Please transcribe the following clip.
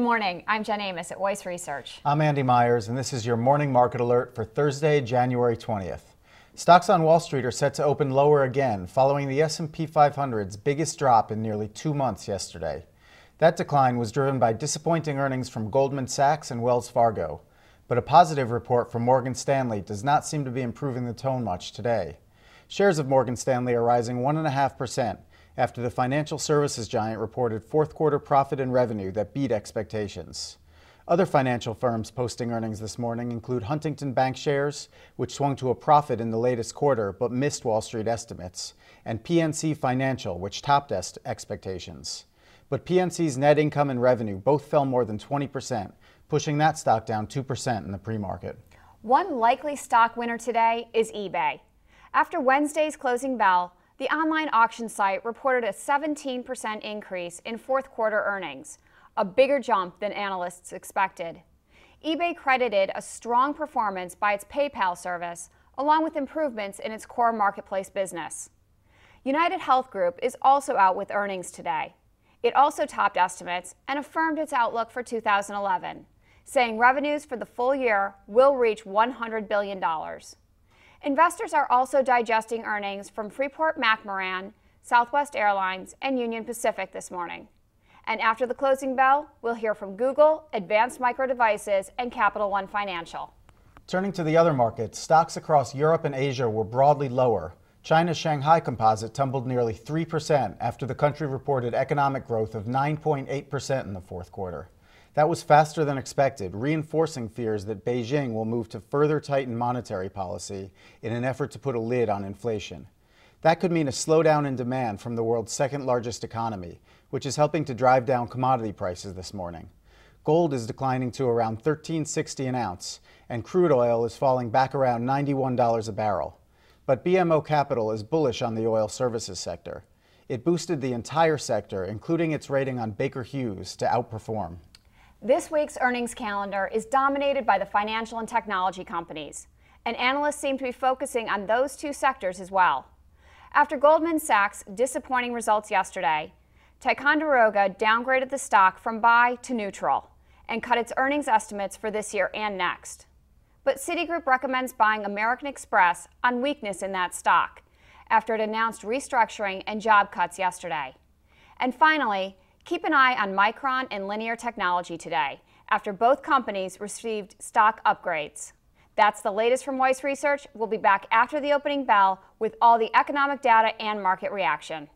morning. I'm Jen Amos at Weiss Research. I'm Andy Myers, and this is your morning market alert for Thursday, January 20th. Stocks on Wall Street are set to open lower again, following the S&P 500's biggest drop in nearly 2 months yesterday. That decline was driven by disappointing earnings from Goldman Sachs and Wells Fargo. But a positive report from Morgan Stanley does not seem to be improving the tone much today. Shares of Morgan Stanley are rising 1.5% after the financial services giant reported fourth quarter profit and revenue that beat expectations. Other financial firms posting earnings this morning include Huntington Bank shares, which swung to a profit in the latest quarter but missed Wall Street estimates, and PNC Financial, which topped expectations. But PNC's net income and revenue both fell more than 20%, pushing that stock down 2% in the pre-market. One likely stock winner today is eBay. After Wednesday's closing bell, the online auction site reported a 17% increase in fourth quarter earnings, a bigger jump than analysts expected. eBay credited a strong performance by its PayPal service, along with improvements in its core marketplace business. UnitedHealth Group is also out with earnings today. It also topped estimates and affirmed its outlook for 2011, saying revenues for the full year will reach $100 billion. Investors are also digesting earnings from Freeport-McMoRan, Southwest Airlines, and Union Pacific this morning. And after the closing bell, we'll hear from Google, Advanced Micro Devices, and Capital One Financial. Turning to the other markets, stocks across Europe and Asia were broadly lower. China's Shanghai Composite tumbled nearly 3% after the country reported economic growth of 9.8% in the fourth quarter. That was faster than expected, reinforcing fears that Beijing will move to further tighten monetary policy in an effort to put a lid on inflation. That could mean a slowdown in demand from the world's second largest economy, which is helping to drive down commodity prices this morning. Gold is declining to around $13.60 an ounce, and crude oil is falling back around $91 a barrel. But BMO Capital is bullish on the oil services sector. It boosted the entire sector, including its rating on Baker Hughes, to outperform. This week's earnings calendar is dominated by the financial and technology companies, and analysts seem to be focusing on those two sectors as well. After Goldman Sachs' disappointing results yesterday, Ticonderoga downgraded the stock from buy to neutral and cut its earnings estimates for this year and next. But Citigroup recommends buying American Express on weakness in that stock after it announced restructuring and job cuts yesterday. And finally, keep an eye on Micron and Linear Technology today after both companies received stock upgrades. That's the latest from Weiss Research. We'll be back after the opening bell with all the economic data and market reaction.